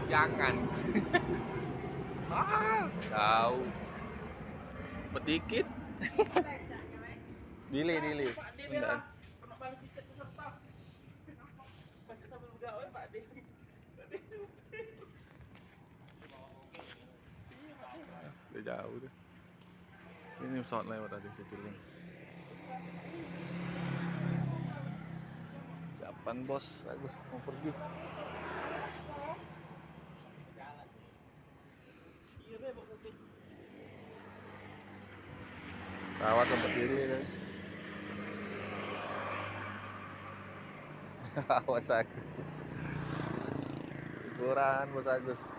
Jangan. Tahu. Petikit. Dili. Enggak. Udah jauh tuh. Ini pesawat lewat tadi Citylink. Kapan bos Agus mau pergi? Rawat tempat diri kan. Awas Agus. Liburan bos Agus.